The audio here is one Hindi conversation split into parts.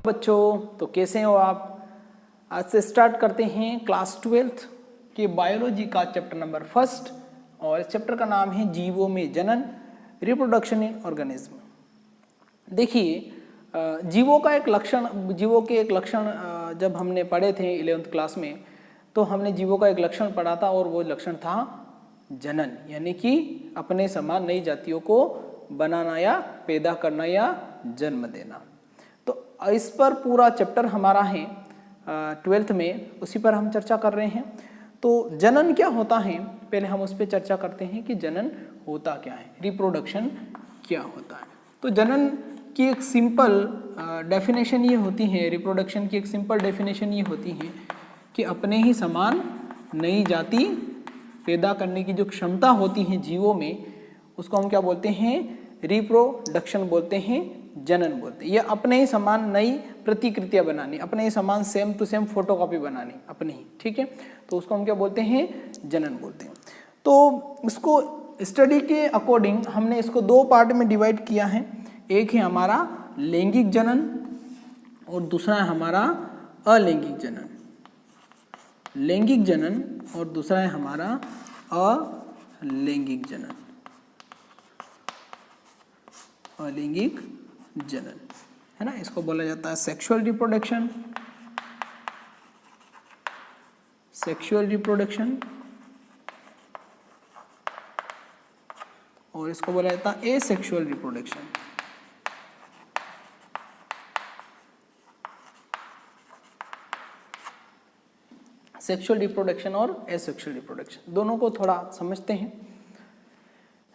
बच्चों, तो कैसे हो आप। आज से स्टार्ट करते हैं क्लास 12th के बायोलॉजी का चैप्टर नंबर 1 और इस चैप्टर का नाम है जीवों में जनन, रिप्रोडक्शन इन ऑर्गेनिज्म। देखिए, जीवों के एक लक्षण जब हमने पढ़े थे 11th क्लास में, तो हमने जीवों का एक लक्षण पढ़ा था और वो लक्षण था जनन, यानी कि अपने समान नई जातियों को बनाना या पैदा करना या जन्म देना। तो इस पर पूरा चैप्टर हमारा है 12th में, उसी पर हम चर्चा कर रहे हैं। तो जनन क्या होता है, पहले हम उस पर चर्चा करते हैं कि जनन होता क्या है, रिप्रोडक्शन क्या होता है। तो जनन की एक सिंपल डेफिनेशन ये होती है, रिप्रोडक्शन की एक सिंपल डेफिनेशन ये होती है कि अपने ही समान नई जाति पैदा करने की जो क्षमता होती है जीवों में, उसको हम क्या बोलते हैं, रिप्रोडक्शन बोलते हैं, जनन बोलते हैं। या अपने ही समान नई प्रतिकृतियां बनानी, अपने ही समान सेम टू सेम फोटोकॉपी बनानी अपनी ही, ठीक है, तो उसको हम क्या बोलते हैं, जनन बोलते हैं। तो इसको स्टडी के अकॉर्डिंग हमने इसको दो पार्ट में डिवाइड किया है। एक है हमारा लैंगिक जनन और दूसरा है हमारा अलैंगिक जनन। लैंगिक जनन और दूसरा है हमारा अलैंगिक जनन। अलैंगिक जनन है ना, इसको बोला जाता है सेक्सुअल रिप्रोडक्शन, सेक्सुअल रिप्रोडक्शन, और इसको बोला जाता है एसेक्सुअल रिप्रोडक्शन। सेक्सुअल रिप्रोडक्शन और एसेक्सुअल रिप्रोडक्शन दोनों को थोड़ा समझते हैं।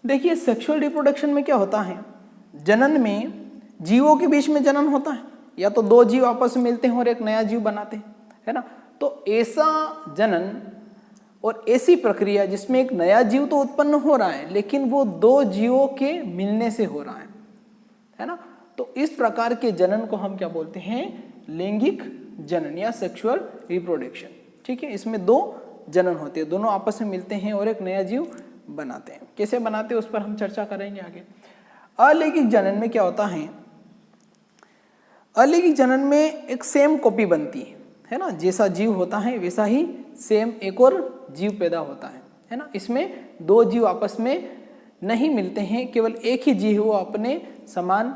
देखिए, सेक्सुअल रिप्रोडक्शन में क्या होता है, जनन में जीवों के बीच में जनन होता है, या तो दो जीव आपस में मिलते हैं और एक नया जीव बनाते हैं, है ना। तो ऐसा जनन और ऐसी प्रक्रिया जिसमें एक नया जीव तो उत्पन्न हो रहा है, लेकिन वो दो जीवों के मिलने से हो रहा है ना। तो इस प्रकार के जनन को हम क्या बोलते हैं, लैंगिक जनन या सेक्सुअल रिप्रोडक्शन, ठीक है। इसमें दो जनन होते हैं, दोनों आपस में मिलते हैं और एक नया जीव बनाते हैं। कैसे बनाते हैं उस पर हम चर्चा करेंगे आगे। अलैंगिक जनन में क्या होता है, अलैंगिक जनन में एक सेम कॉपी बनती है ना, जैसा जीव होता है वैसा ही सेम एक और जीव पैदा होता है ना। इसमें दो जीव आपस में नहीं मिलते हैं, केवल एक ही जीव वो अपने समान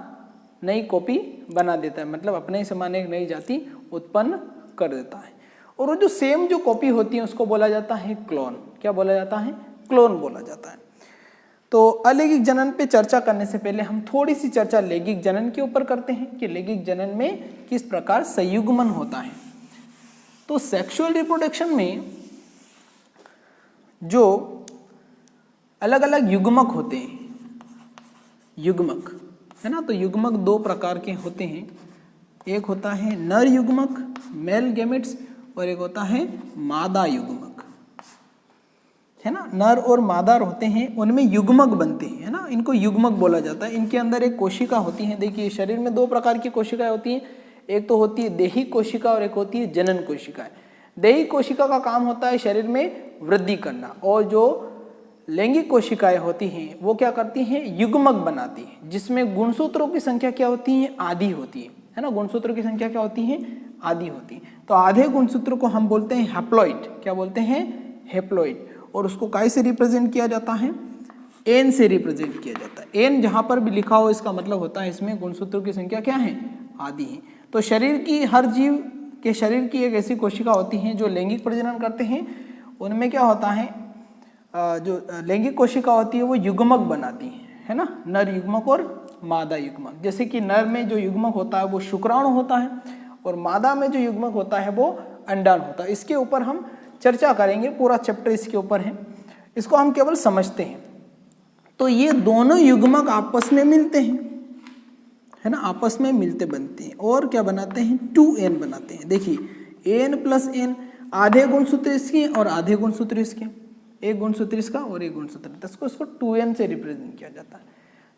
नई कॉपी बना देता है, मतलब अपने ही समान एक नई जाति उत्पन्न कर देता है। और वो जो सेम जो कॉपी होती है उसको बोला जाता है क्लोन। क्या बोला जाता है, क्लोन बोला जाता है। तो अलैंगिक जनन पे चर्चा करने से पहले हम थोड़ी सी चर्चा लैंगिक जनन के ऊपर करते हैं कि लैंगिक जनन में किस प्रकार संयुग्मन होता है। तो सेक्सुअल रिप्रोडक्शन में जो अलग अलग युग्मक होते हैं, युग्मक है ना, तो युग्मक दो प्रकार के होते हैं। एक होता है नर युग्मक, मेल गैमेट्स, और एक होता है मादा युग्मक, है ना। नर और मादा होते हैं, उनमें युग्मक बनते हैं, है ना, इनको युग्मक बोला जाता है। इनके अंदर एक कोशिका होती है। देखिए, शरीर में दो प्रकार की कोशिकाएं होती हैं, एक तो होती है दैहिक कोशिका और एक होती है जनन कोशिका। दैहिक कोशिका का काम होता है शरीर में वृद्धि करना, और जो लैंगिक कोशिकाएं होती हैं वो क्या करती हैं, युग्मक बनाती हैं, जिसमें गुणसूत्रों की संख्या क्या होती है, आधी होती है ना। गुणसूत्रों की संख्या क्या होती है, आधी होती है। तो आधे गुणसूत्र को हम बोलते हैं हैप्लॉइड। क्या बोलते हैं, हैप्लॉइड। और उसको काय से रिप्रेजेंट किया जाता है, एन से रिप्रेजेंट किया जाता है। एन जहां पर भी लिखा हो इसका मतलब होता है इसमें गुणसूत्रों की संख्या क्या है, आधी है। तो शरीर की, हर जीव के शरीर की एक ऐसी कोशिका होती है जो लैंगिक प्रजनन करते हैं। उनमें क्या होता है, जो लैंगिक कोशिका होती है वो युग्मक बनाती है ना, नर युग्मक और मादा युग्मक। जैसे कि नर में जो युग्मक होता है वो शुक्राणु होता है, और मादा में जो युग्मक होता है वो अंडाणु होता है। इसके ऊपर हम चर्चा करेंगे, पूरा चैप्टर इसके ऊपर है, इसको हम केवल समझते हैं। तो ये दोनों युग्मक आपस में मिलते हैं, है ना, आपस में मिलते बनते हैं, और क्या बनाते हैं, 2n बनाते हैं। देखिए, n प्लस n, आधे गुणसूत्र इसके और आधे गुणसूत्र इसके, एक गुणसूत्र इसका और एक गुणसूत्र, तो इसको 2n से रिप्रेजेंट किया जाता है।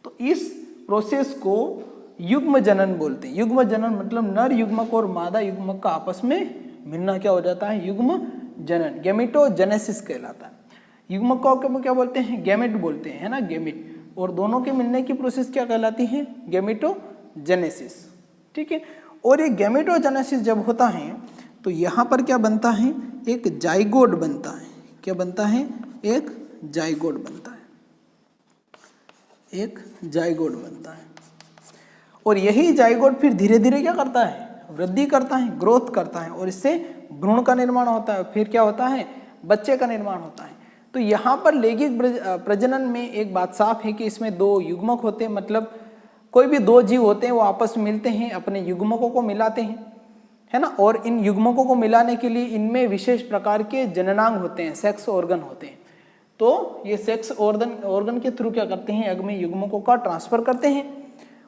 तो इस प्रोसेस को युग्म जनन बोलते हैं। युग्म जनन मतलब नर युग्मक और मादा युग्मक का आपस में मिलना क्या हो जाता है, युग्म जनन, गैमेटोजेनेसिस कहलाता है। युग्मक को क्या बोलते हैं, गैमेट बोलते हैं, है ना, गैमेट। और दोनों के मिलने की प्रोसेस क्या कहलाती है, गैमेटोजेनेसिस, ठीक है। और ये गैमेटोजेनेसिस जब होता है तो यहाँ पर क्या बनता है, एक जाइगोट बनता है। क्या बनता है, एक जाइगोट बनता है, एक जाइगोट बनता है। और यही जाइगोट फिर धीरे धीरे क्या करता है, वृद्धि करता है, ग्रोथ करता है, और इससे भ्रूण का निर्माण होता है। फिर क्या होता है, बच्चे का निर्माण होता है। तो यहाँ पर लैंगिक प्रजनन में एक बात साफ है कि इसमें दो युग्मक होते हैं, मतलब कोई भी दो जीव होते हैं वो आपस में मिलते हैं, अपने युग्मकों को मिलाते हैं, है ना। और इन युग्मकों को मिलाने के लिए इनमें विशेष प्रकार के जननांग होते हैं, सेक्स ऑर्गन होते हैं। तो ये सेक्स ऑर्गन के थ्रू क्या करते हैं, अग में युग्मकों का ट्रांसफर करते हैं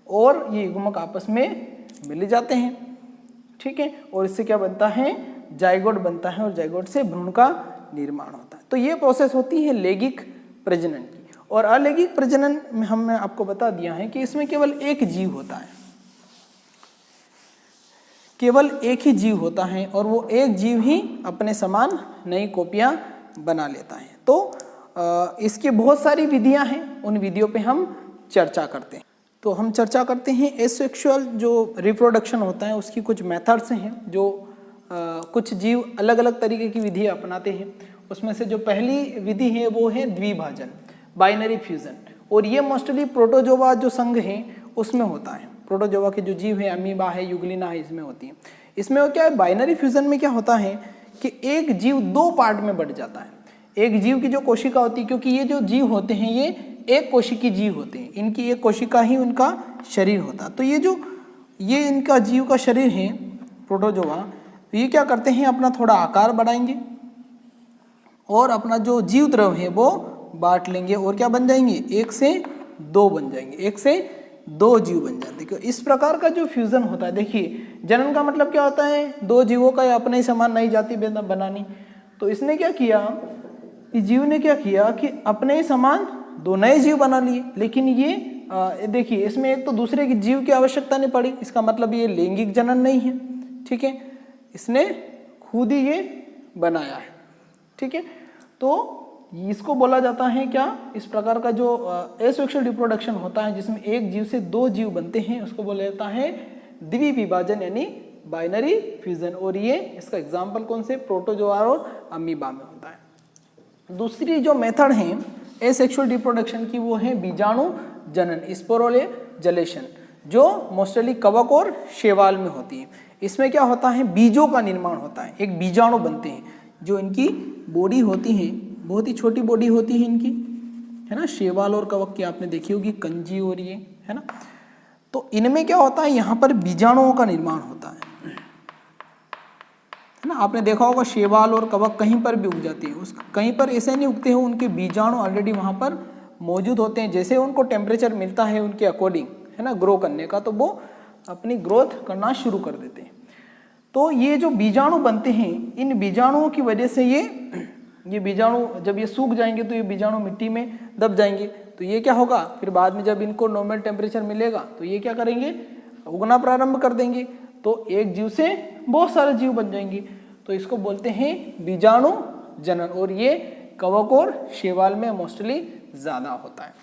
और ये युग्मक आपस में मिल जाते हैं, ठीक है। और इससे क्या बनता है, जाइगोट बनता है, और जाइगोट से भ्रूण का निर्माण होता है। तो ये प्रोसेस होती है लैंगिक प्रजनन की। और अलैंगिक प्रजनन में हमने आपको बता दिया है कि इसमें केवल एक जीव होता है, केवल एक ही जीव होता है, और वो एक जीव ही अपने समान नई कॉपियां बना लेता है। तो इसकी बहुत सारी विधियां हैं, उन विधियों पे हम चर्चा करते हैं। तो हम चर्चा करते हैं एसेक्सुअल जो रिप्रोडक्शन होता है उसकी कुछ मेथड्स हैं, जो कुछ जीव अलग अलग तरीके की विधि अपनाते हैं। उसमें से जो पहली विधि है वो है द्विभाजन, बाइनरी फ्यूजन। और ये मोस्टली प्रोटोजोआ जो संघ है उसमें होता है। प्रोटोजोआ के जो जीव है, अमीबा है, युग्लिना है, इसमें होती है। इसमें वो क्या है, बाइनरी फ्यूजन में क्या होता है कि एक जीव दो पार्ट में बढ़ जाता है। एक जीव की जो कोशिका होती है, क्योंकि ये जो जीव होते हैं ये एक कोशिकी जीव होते हैं, इनकी एक कोशिका ही उनका शरीर होता है। तो ये इनका जीव का शरीर है प्रोटोजोआ, तो ये क्या करते हैं, अपना थोड़ा आकार बढ़ाएंगे और अपना जो जीव द्रव है वो बांट लेंगे, और क्या बन जाएंगे, एक से दो बन जाएंगे, एक से दो जीव बन जाते हैं। इस प्रकार का जो फ्यूजन होता है, देखिए जनन का मतलब क्या होता है, दो जीवों का अपने ही समान नई जाति बनानी। तो इसने क्या किया, इस जीव ने क्या किया कि अपने ही समान दो नए जीव बना लिए। लेकिन ये देखिए इसमें एक तो दूसरे की जीव की आवश्यकता नहीं पड़ी, इसका मतलब ये लैंगिक जनन नहीं है, ठीक है, इसने खुद ही ये बनाया है, ठीक है। तो इसको बोला जाता है क्या, इस प्रकार का जो एसेक्सुअल रिप्रोडक्शन होता है जिसमें एक जीव से दो जीव बनते हैं, उसको बोला जाता है द्विविभाजन यानी बाइनरी फ्यूजन। और ये इसका एग्जाम्पल कौन से, प्रोटोजोआ और अमीबा में होता है। दूसरी जो मेथड है एसेक्सुअल रिप्रोडक्शन की वो है बीजाणु जनन, स्पोरोलेजलेशन, जो मोस्टली कवक और शैवाल में होती है। इसमें क्या होता है, बीजों का निर्माण होता है, एक बीजाणु बनते हैं, जो इनकी बॉडी होती है बहुत ही छोटी बॉडी होती है इनकी, है ना। शैवाल और कवक की आपने देखी होगी कंजी और ये, है ना। तो इनमें क्या होता है, यहाँ पर बीजाणुओं का निर्माण होता है ना। आपने देखा होगा शैवाल और कवक कहीं पर भी उग जाती है, उस कहीं पर ऐसे नहीं उगते हैं, उनके बीजाणु ऑलरेडी वहाँ पर मौजूद होते हैं। जैसे उनको टेम्परेचर मिलता है उनके अकॉर्डिंग, है ना, ग्रो करने का, तो वो अपनी ग्रोथ करना शुरू कर देते हैं। तो ये जो बीजाणु बनते हैं, इन बीजाणुओं की वजह से ये बीजाणु जब ये सूख जाएंगे तो ये बीजाणु मिट्टी में दब जाएंगे। तो ये क्या होगा, फिर बाद में जब इनको नॉर्मल टेम्परेचर मिलेगा तो ये क्या करेंगे, उगना प्रारंभ कर देंगे। तो एक जीव से बहुत सारे जीव बन जाएंगे, तो इसको बोलते हैं बीजाणु जनन। और ये कवक और शैवाल में मोस्टली ज्यादा होता है।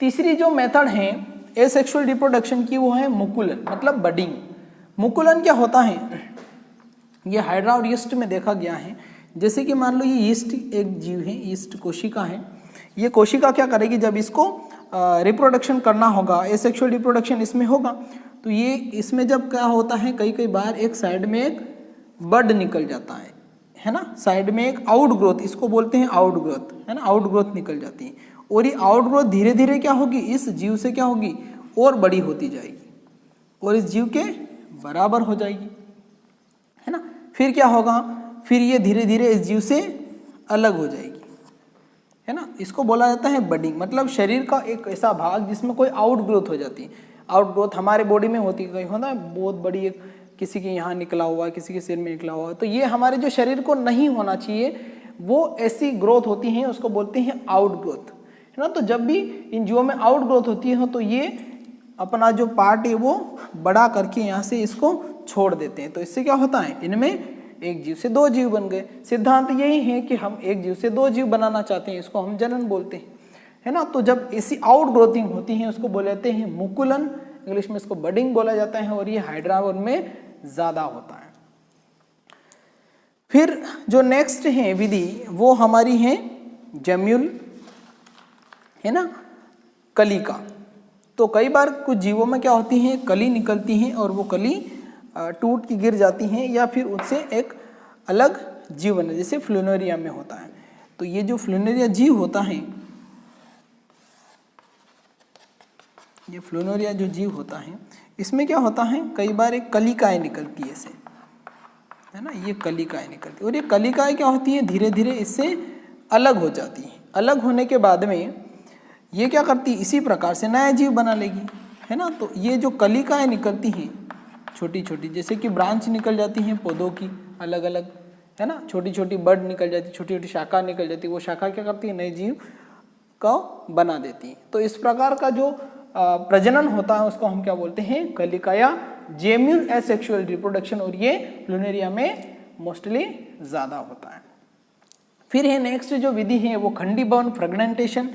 तीसरी जो मेथड है एसेक्सुअल रिप्रोडक्शन की वो है मुकुलन, मतलब बडिंग। मुकुलन क्या होता है, ये हाइड्रा और यीस्ट में देखा गया है। जैसे कि मान लो ये यीस्ट एक जीव है, यीस्ट कोशिका है। ये कोशिका क्या करेगी, जब इसको रिप्रोडक्शन करना होगा, एसेक्सुअल रिप्रोडक्शन इसमें होगा, तो ये इसमें जब क्या होता है, कई बार एक साइड में एक बड निकल जाता है ना, साइड में एक आउट ग्रोथ, इसको बोलते हैं आउट ग्रोथ, है ना, आउट ग्रोथ निकल जाती है। और ये आउट ग्रोथ धीरे धीरे क्या होगी, इस जीव से क्या होगी, और बड़ी होती जाएगी और इस जीव के बराबर हो जाएगी, है ना। फिर क्या होगा, फिर ये धीरे धीरे इस जीव से अलग हो जाएगी, है ना। इसको बोला जाता है बडिंग, मतलब शरीर का एक ऐसा भाग जिसमें कोई आउट ग्रोथ हो जाती है। आउट ग्रोथ हमारे बॉडी में होती है, कहीं होता है बहुत बड़ी, एक किसी के यहाँ निकला हुआ है, किसी के सिर में निकला हुआ है, तो ये हमारे जो शरीर को नहीं होना चाहिए, वो ऐसी ग्रोथ होती है, उसको बोलते हैं आउट ग्रोथ, है ना। तो जब भी इन जीवों में आउट ग्रोथ होती है तो ये अपना जो पार्ट है वो बड़ा करके यहाँ से इसको छोड़ देते हैं। तो इससे क्या होता है, इनमें एक जीव से दो जीव बन गए। सिद्धांत यही है कि हम एक जीव से दो जीव बनाना चाहते हैं, इसको हम जनन बोलते हैं, है ना। तो जब ऐसी आउट ग्रोथिंग होती है उसको बोलते हैं मुकुलन इंग्लिश में इसको बडिंग बोला जाता है, और ये हाइड्रा उनमें ज़्यादा होता है। फिर जो नेक्स्ट है विधि वो हमारी है जम्यूल, है ना, कली का। तो कई बार कुछ जीवों में क्या होती है, कली निकलती है और वो कली टूट के गिर जाती हैं, या फिर उससे एक अलग जीव बने, जैसे फ्लूनेरिया में होता है। तो ये जो फ्लूनेरिया जीव होता है, ये फ्लूनेरिया जो जीव होता है, इसमें क्या होता है, कई बार एक कलिकाएं निकलती है, ऐसे, है ना, ये कलिकाएं निकलती है, और ये कलिकाएं क्या होती है, धीरे धीरे इससे अलग हो जाती है। अलग होने के बाद में ये क्या करती है, इसी प्रकार से नया जीव बना लेगी, है ना। तो ये जो कलिकाएं निकलती हैं छोटी छोटी, जैसे कि ब्रांच निकल जाती हैं पौधों की अलग अलग, है ना, छोटी छोटी बड निकल जाती है, छोटी छोटी शाखा निकल जाती है, वो शाखा क्या करती है, नए जीव को बना देती है। तो इस प्रकार का जो प्रजनन होता है उसको हम क्या बोलते हैं, कलिका या जेम्यूल एसेक्सुअल रिप्रोडक्शन, और ये प्लूनेरिया में मोस्टली ज़्यादा होता है। फिर है नेक्स्ट जो विधि है वो खंडी भवन फ्रेगमेंटेशन,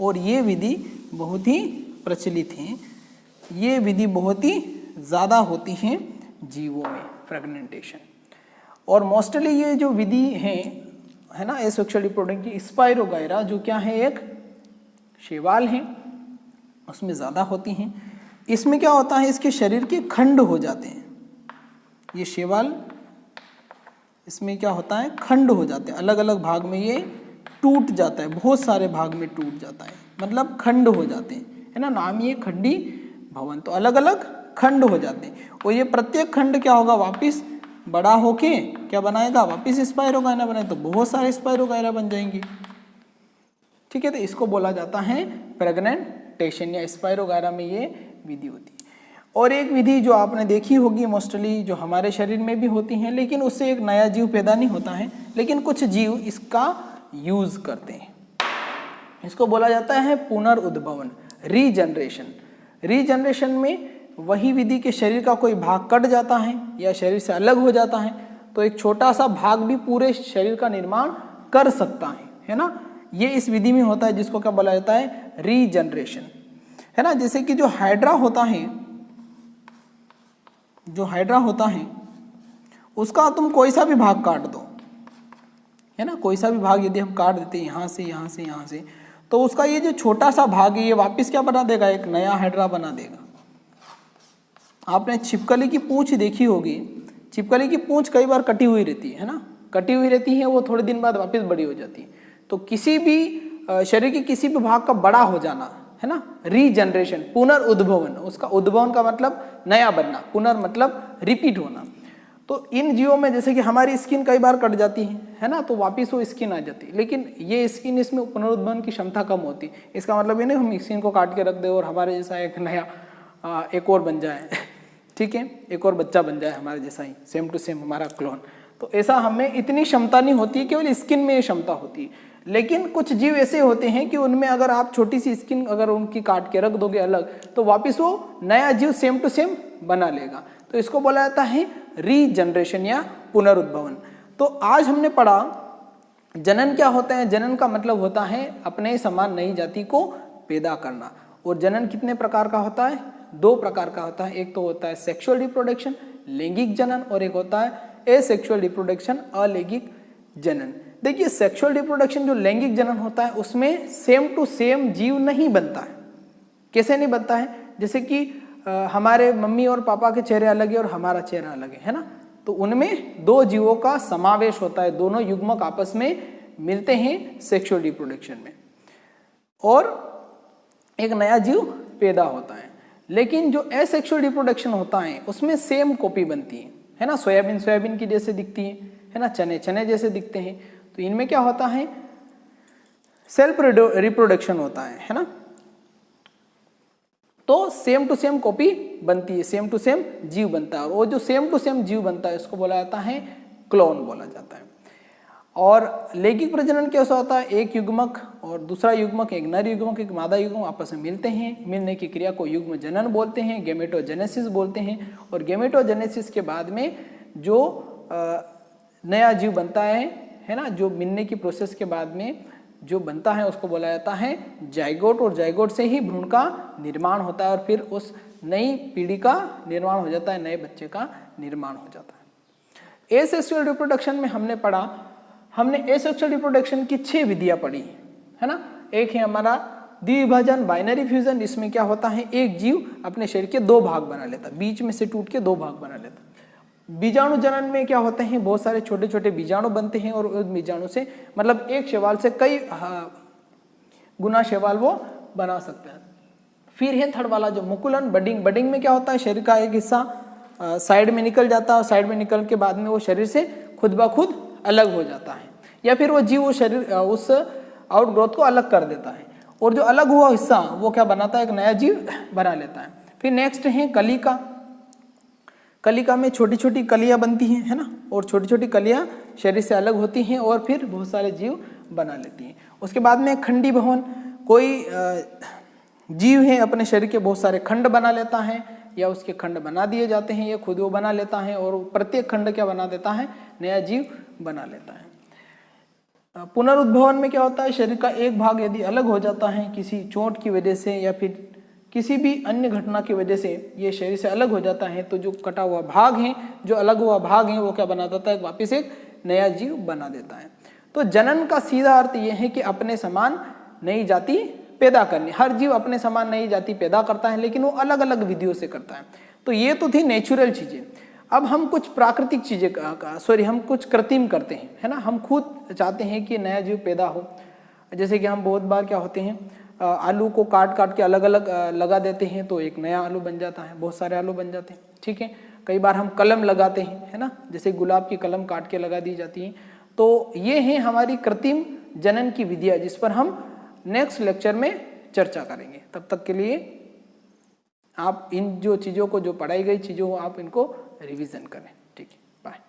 और ये विधि बहुत ही प्रचलित है, ये विधि बहुत ही ज़्यादा होती है जीवों में, फ्रेगमेंटेशन। और मोस्टली ये जो विधि है ना एसेक्सुअल रिप्रोडक्शन की, स्पाइरोगायरा जो क्या है, एक शैवाल है, उसमें ज़्यादा होती हैं। इसमें क्या होता है, इसके शरीर के खंड हो जाते हैं, ये शैवाल, इसमें क्या होता है, खंड हो जाते हैं, अलग अलग भाग में ये टूट जाता है, बहुत सारे भाग में टूट जाता है, मतलब खंड हो जाते हैं, है ना, नाम ये खंडी भवन। तो अलग अलग खंड हो जाते हैं, और ये प्रत्येक खंड क्या होगा, वापिस बड़ा होके क्या बनाएगा, वापिस स्पाइरोगायरा बनाए, तो बहुत सारे स्पाइरोगायरा बन जाएंगे। ठीक है, तो इसको बोला जाता है फ्रेगमेंटेशन, या स्पाइरोगायरा में ये विधि होती है। और एक विधि जो आपने देखी होगी मोस्टली, जो हमारे शरीर में भी होती है, लेकिन उससे एक नया जीव पैदा नहीं होता है, लेकिन कुछ जीव इसका यूज करते हैं, इसको बोला जाता है पुनर्उद्भवन, रीजनरेशन। रीजनरेशन में वही विधि के शरीर का कोई भाग कट जाता है या शरीर से अलग हो जाता है, तो एक छोटा सा भाग भी पूरे शरीर का निर्माण कर सकता है ना। ये इस विधि में होता है, जिसको क्या बोला जाता है, रीजनरेशन, है ना। जैसे कि जो हाइड्रा होता है, जो हाइड्रा होता है उसका तुम कोई सा भी भाग काट दो, है ना, कोई सा भी भाग यदि हम काट देते हैं, यहाँ से यहाँ से यहाँ से, तो उसका ये जो छोटा सा भाग है ये वापस क्या बना देगा, एक नया हाइड्रा बना देगा। आपने छिपकली की पूंछ देखी होगी, छिपकली की पूंछ कई बार कटी हुई रहती है ना, कटी हुई रहती है, वो थोड़े दिन बाद वापस बड़ी हो जाती है। तो किसी भी शरीर के किसी भी भाग का बड़ा हो जाना, है ना, रीजनरेशन, पुनर्उद्भवन, उसका उद्भवन का मतलब नया बनना, पुनर् मतलब रिपीट होना। तो इन जीवों में जैसे कि हमारी स्किन कई बार कट जाती है ना, तो वापस वो स्किन आ जाती है, लेकिन ये स्किन, इसमें पुनरुद्भवन की क्षमता कम होती है। इसका मतलब ये नहीं हम स्किन को काट के रख दे और हमारे जैसा एक नया एक और बन जाए, ठीक है, एक और बच्चा बन जाए हमारे जैसा ही, सेम टू सेम हमारा क्लोन। तो ऐसा हमें इतनी क्षमता नहीं होती है, केवल स्किन में ये क्षमता होती है। लेकिन कुछ जीव ऐसे होते हैं कि उनमें अगर आप छोटी सी स्किन अगर उनकी काट के रख दोगे अलग, तो वापस वो नया जीव सेम टू सेम बना लेगा। तो इसको बोला जाता है रीजनरेशन या पुनरुद्भवन। तो आज हमने पढ़ा जनन क्या होता है। जनन का मतलब होता है अपने समान नई जाति को पैदा करना। और जनन कितने प्रकार का होता है? 2 प्रकार का होता है। एक तो होता है सेक्सुअल रिप्रोडक्शन, लैंगिक जनन, और एक होता है एसेक्सुअल रिप्रोडक्शन, अलैंगिक जनन। देखिए सेक्सुअल रिप्रोडक्शन जो लैंगिक जनन होता है उसमें सेम टू सेम जीव नहीं बनता है। कैसे नहीं बनता है? जैसे कि हमारे मम्मी और पापा के चेहरे अलग है और हमारा चेहरा अलग है ना, तो उनमें 2 जीवों का समावेश होता है, दोनों युग्मक आपस में मिलते हैं सेक्सुअल रिप्रोडक्शन में और एक नया जीव पैदा होता है। लेकिन जो एसेक्सुअल रिप्रोडक्शन होता है उसमें सेम कॉपी बनती है ना, सोयाबीन सोयाबीन की जैसे दिखती है ना, चने चने जैसे दिखते हैं। तो इनमें क्या होता है? सेल्फ रिप्रोडक्शन होता है ना। तो सेम टू सेम कॉपी बनती है, सेम टू सेम जीव बनता है, और वो जो सेम टू सेम जीव बनता है उसको बोला जाता है क्लोन बोला जाता है। और लैंगिक प्रजनन कैसा होता है? एक युग्मक और दूसरा युग्मक, एक नर युग्मक एक मादा युग्मक आपस में मिलते हैं, मिलने की क्रिया को युग्म जनन बोलते हैं, गैमेटोजेनेसिस बोलते हैं। और गैमेटोजेनेसिस के बाद में जो नया जीव बनता है ना, जो मिलने की प्रोसेस के बाद में जो बनता है उसको बोला जाता है जाइगोट, और जाइगोट से ही भ्रूण का निर्माण होता है और फिर उस नई पीढ़ी का निर्माण हो जाता है, नए बच्चे का निर्माण हो जाता है। एसेक्सुअल रिप्रोडक्शन में हमने पढ़ा, हमने एसेक्सुअल रिप्रोडक्शन की 6 विधियां पढ़ी है ना। एक है हमारा द्विविभाजन, बाइनरी फ्यूजन, इसमें क्या होता है एक जीव अपने शरीर के 2 भाग बना लेता है, बीच में से टूट के 2 भाग बना लेता है। बीजाणु जनन में क्या होते हैं बहुत सारे छोटे छोटे बीजाणु बनते हैं और उस बीजाणु से मतलब एक शैवाल से कई गुना शैवाल वो बना सकते हैं। फिर है थर्ड वाला जो मुकुलन, बडिंग। बडिंग में क्या होता है शरीर का एक हिस्सा साइड में निकल जाता है और साइड में निकल के बाद में वो शरीर से खुद ब खुद अलग हो जाता है, या फिर वो जीव वो शरीर उस आउटग्रोथ को अलग कर देता है और जो अलग हुआ हिस्सा वो क्या बनाता है एक नया जीव बना लेता है। फिर नेक्स्ट है कलिका। कलिका में छोटी छोटी कलियां बनती हैं है ना, और छोटी छोटी कलियां शरीर से अलग होती हैं और फिर बहुत सारे जीव बना लेती हैं। उसके बाद में खंडी भवन, कोई जीव है अपने शरीर के बहुत सारे खंड बना लेता है या उसके खंड बना दिए जाते हैं, या खुद वो बना लेता है और प्रत्येक खंड क्या बना देता है नया जीव बना लेता है। पुनरुद्भवन में क्या होता है शरीर का एक भाग यदि अलग हो जाता है किसी चोट की वजह से या फिर किसी भी अन्य घटना की वजह से ये शरीर से अलग हो जाता है, तो जो कटा हुआ भाग है, जो अलग हुआ भाग है वो क्या बना देता है वापस एक नया जीव बना देता है। तो जनन का सीधा अर्थ ये है कि अपने समान नई जाति पैदा करनी। हर जीव अपने समान नई जाति पैदा करता है लेकिन वो अलग अलग विधियों से करता है। तो ये तो थी नेचुरल चीजें। अब हम कुछ प्राकृतिक चीजें हम कुछ कृत्रिम करते हैं है ना। हम खुद चाहते हैं कि नया जीव पैदा हो, जैसे कि हम बहुत बार क्या होते हैं आलू को काट काट के अलग अलग लगा देते हैं तो एक नया आलू बन जाता है, बहुत सारे आलू बन जाते हैं, ठीक है। कई बार हम कलम लगाते हैं है ना, जैसे गुलाब की कलम काट के लगा दी जाती है। तो ये है हमारी कृत्रिम जनन की विधियां जिस पर हम नेक्स्ट लेक्चर में चर्चा करेंगे। तब तक के लिए आप इन जो चीज़ों को, जो पढ़ाई गई चीज़ों को आप इनको रिवीजन करें, ठीक है। बाय।